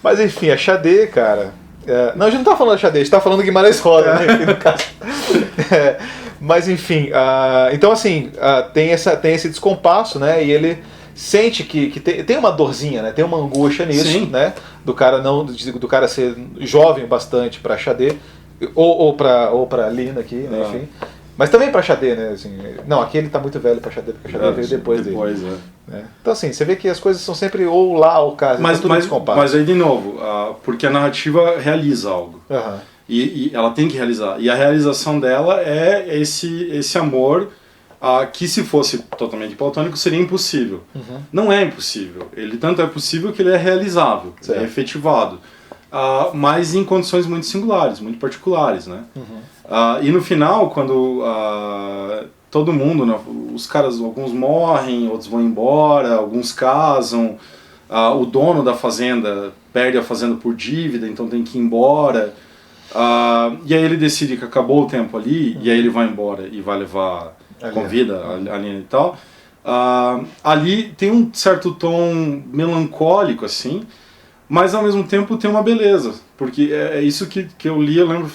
Mas enfim, a Xadê, cara. Não, a gente não tá falando da Xadê, a gente tá falando do Guimarães Rosa, né? Aqui no caso. Mas enfim, então assim, tem esse descompasso, né? E ele sente que tem uma dorzinha, né? Tem uma angústia nisso, sim, né? Do cara ser jovem bastante pra Xadê, ou pra Lina aqui, né? Enfim. Mas também pra Xadê, né? Assim, não, aqui ele tá muito velho pra Xadê, porque a Xadê veio depois dele. Né? Então assim, você vê que as coisas são sempre ou lá ou cá, mas aí de novo, porque a narrativa realiza algo. E ela tem que realizar. E a realização dela é esse amor que, se fosse totalmente platônico, seria impossível. Não é impossível. Ele tanto é possível que ele é realizável, é efetivado. Mas em condições muito singulares, muito particulares, né? E no final, quando todo mundo, né, os caras, alguns morrem, outros vão embora, alguns casam, o dono da fazenda perde a fazenda por dívida, então tem que ir embora, e aí ele decide que acabou o tempo ali, e aí ele vai embora e vai levar, convida a Lina e tal. Ali tem um certo tom melancólico, assim, mas ao mesmo tempo tem uma beleza, porque é isso que eu li, eu lembro,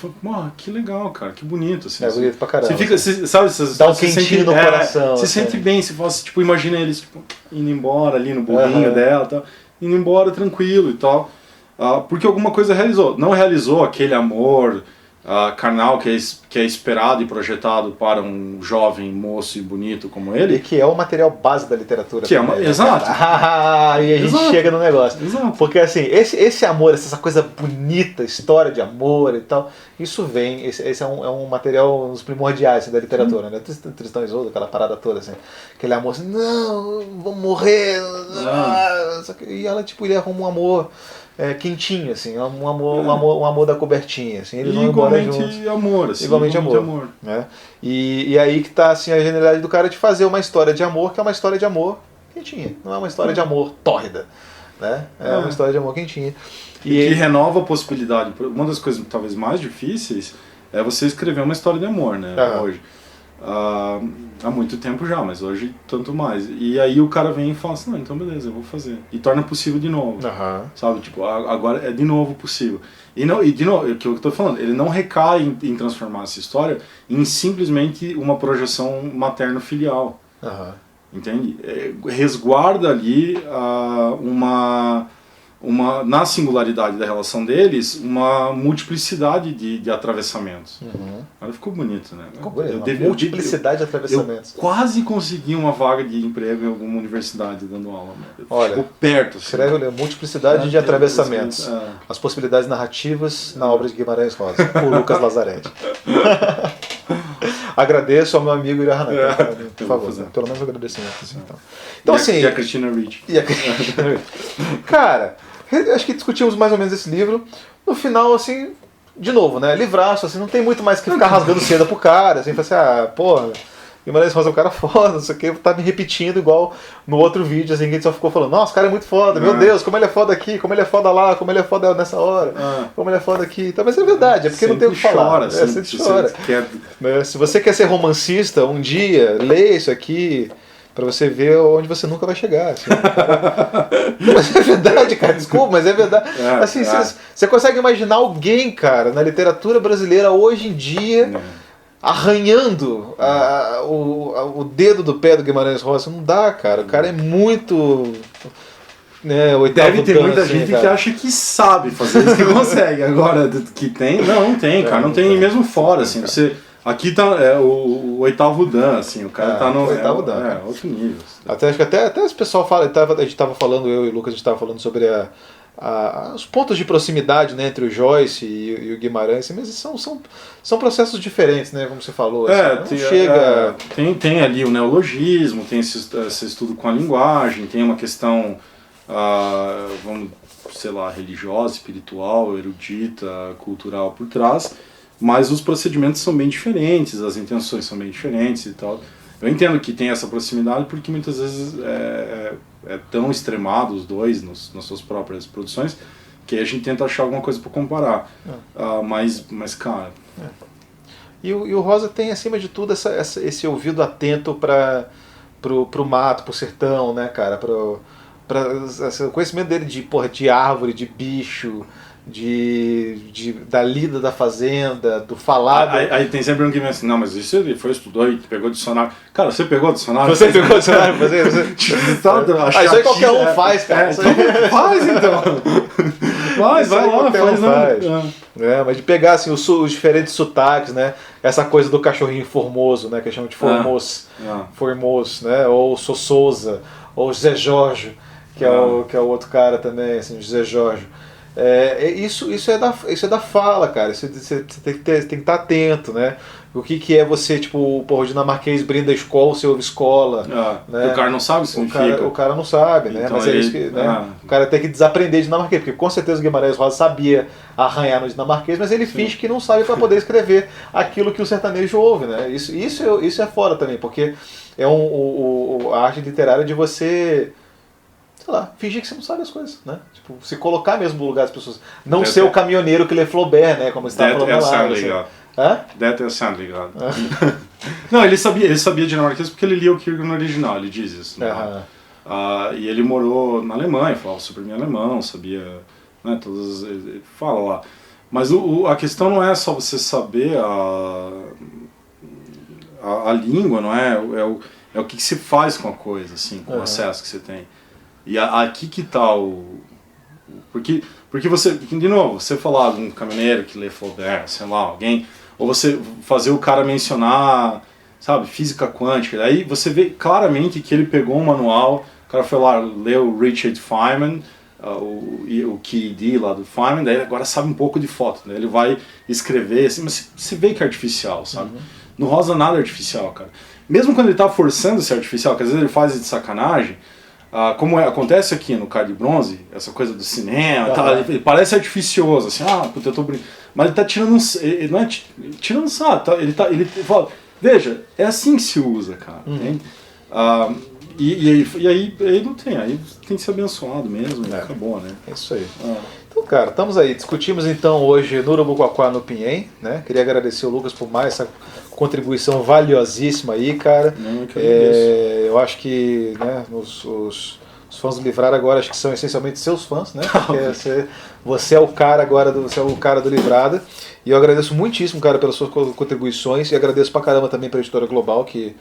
que legal, cara, que bonito. Assim, bonito pra caramba. Você fica, sabe, dá um quentinho no coração. Se sente bem, se fosse, tipo, imagina eles indo embora ali no burrinho dela, tal, indo embora tranquilo e tal, porque alguma coisa realizou. Não realizou aquele amor carnal que é esperado e projetado para um jovem moço e bonito como ele. E que é o material base da literatura. Exato. E a gente chega no negócio. Exato. Porque assim, esse amor, essa coisa bonita, história de amor e tal, isso vem, esse é um material, uns primordiais assim, da literatura, né? Tristão e Isolda, aquela parada toda, assim. Aquele amor assim, não, vamos morrer. E ela, tipo, ele arruma um amor quentinho, assim, um amor da cobertinha, assim, eles vão embora juntos. Amor, assim, igualmente amor. Né? E aí que tá assim, a genialidade do cara de fazer uma história de amor, que é uma história de amor quentinha, não é uma história de amor tórrida, né? É uma história de amor quentinha. E que renova a possibilidade. Uma das coisas talvez mais difíceis é você escrever uma história de amor, né? Hoje. Há muito tempo já, mas hoje tanto mais. E aí o cara vem e fala assim, não, então beleza, eu vou fazer. E torna possível de novo. Sabe, tipo, agora é de novo possível. E de novo, o que eu tô falando, ele não recai em transformar essa história em simplesmente uma projeção materno-filial. Entende? Resguarda ali na singularidade da relação deles, uma multiplicidade de atravessamentos. Agora ficou bonito, né? Ficou bonito. Multiplicidade de atravessamentos. Eu quase consegui uma vaga de emprego em alguma universidade dando aula. Olha, ficou perto. Assim. Escreve multiplicidade de atravessamentos. As possibilidades narrativas na obra de Guimarães Rosa, por Lucas Lazzaretti. Agradeço ao meu amigo Ira Hanaka, por favor. Pelo menos agradecimento. Assim, então, assim, e a Christina Ricci. Cara, acho que discutimos mais ou menos esse livro. No final, assim, de novo, né? Livraço, assim, não tem muito mais que ficar rasgando seda pro cara, assim, assim, porra, Guimarães Rosa é um cara foda, não sei o que, tá me repetindo igual no outro vídeo, assim, que a gente só ficou falando, nossa, o cara é muito foda, meu Deus, como ele é foda aqui, como ele é foda lá, como ele é foda nessa hora, como ele é foda aqui. Então, mas é verdade, é porque não tem o que falar. Sempre chora. Se você quer ser romancista, um dia, leia isso aqui, pra você ver onde você nunca vai chegar. Assim, não, mas é verdade, cara, desculpa, mas é verdade. Assim, você consegue imaginar alguém, cara, na literatura brasileira hoje em dia, arranhando o dedo do pé do Guimarães Rosa? Não dá, cara. O cara é muito... Deve ter muita gente que acha que sabe fazer isso, que consegue. Agora, que tem, não tem, cara. Não tem mesmo fora, assim. Você... Aqui tá o oitavo Dan, assim, o cara tá no oitavo Dan, outro nível. Acho que até esse pessoal fala, a gente tava falando, eu e o Lucas, a gente tava falando sobre os pontos de proximidade, né, entre o Joyce e o Guimarães, mas são processos diferentes, né, como você falou. Tem ali o neologismo, tem esse estudo com a linguagem, tem uma questão, religiosa, espiritual, erudita, cultural por trás. mas os procedimentos são bem diferentes, as intenções são bem diferentes e tal. Eu entendo que tem essa proximidade porque muitas vezes é tão extremado os dois nas suas próprias produções que aí a gente tenta achar alguma coisa para comparar. Mas cara... E o Rosa tem, acima de tudo, esse ouvido atento pro mato, pro sertão, né, cara? O conhecimento dele de árvore, de bicho, da lida da fazenda, do falado. Aí tem sempre um que vem assim, não, mas isso ele foi estudar e pegou dicionário. Cara, você pegou dicionário? Você pegou dicionário? Isso aí qualquer um faz, cara. Faz então. Vai lá, faz. Mas de pegar assim, os diferentes sotaques, né? Essa coisa do cachorrinho formoso, né? Que chamam de Formoso, Formoso, né? Ou Souza, ou José Jorge, que é o outro cara também, assim, José Jorge. Isso é da fala, cara. Você tem que estar atento, né? O que é você, tipo, o dinamarquês brinda a escola, você ouve escola. Né? O cara não sabe o que significa. O cara não sabe, né? Então mas é isso que, né? O cara tem que desaprender dinamarquês, porque com certeza o Guimarães Rosa sabia arranhar no dinamarquês, mas ele finge que não sabe para poder escrever aquilo que o sertanejo ouve, né? Isso é fora também, porque é a arte literária de você, sei lá, fingir que você não sabe as coisas, né? Tipo, se colocar mesmo no lugar das pessoas. Não ser o caminhoneiro que lê Flaubert, né? Como você estava falando lá. That is sound ligado. Não, ele sabia dinamarquês porque ele lia o Kierkegaard no original, ele diz isso. Né? E ele morou na Alemanha, falava super bem alemão, sabia, né, ele fala lá. Mas a questão não é só você saber a língua, não é? É o que se faz com a coisa, assim, com o acesso que você tem. E aqui que tá Porque você, de novo, você falar de um caminhoneiro que lê Flaubert, sei lá, alguém, ou você fazer o cara mencionar, sabe, física quântica, aí você vê claramente que ele pegou um manual, o cara foi lá, leu o Richard Feynman, o QED lá do Feynman, daí ele agora sabe um pouco de foto, né? Ele vai escrever, assim, mas você vê que é artificial, sabe? No Rosa nada é artificial, cara. Mesmo quando ele tá forçando ser artificial, que às vezes ele faz de sacanagem, como acontece aqui no Cara de Bronze, essa coisa do cinema, ele parece artificioso, assim, puta, eu tô brincando. Mas ele tá tirando ele não é tirando sarro, ele fala, veja, é assim que se usa, cara. E aí não tem, aí tem que ser abençoado mesmo, acabou, né? É isso aí. Então, cara, estamos aí. Discutimos então hoje no Urubuquaquá, no Pinhém, né? Queria agradecer o Lucas por mais essa contribuição valiosíssima aí, cara. Eu acho que, né, os fãs do Livrado agora acho que são essencialmente seus fãs, né? Porque você é o cara agora, você é o cara do Livrada. E eu agradeço muitíssimo, cara, pelas suas contribuições e agradeço pra caramba também pra Editora Global que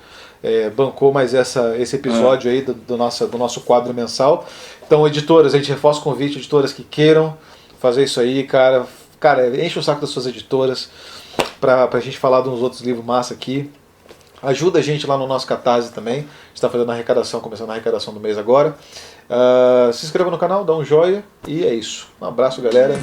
bancou mais esse episódio aí do nosso quadro mensal. Então, editoras, a gente reforça o convite, editoras que queiram fazer isso aí, cara, enche o saco das suas editoras pra gente falar de uns outros livros massa aqui. Ajuda a gente lá no nosso Catarse também. A gente está fazendo a arrecadação, começando a arrecadação do mês agora. Se inscreva no canal, dá um joinha e é isso. Um abraço, galera.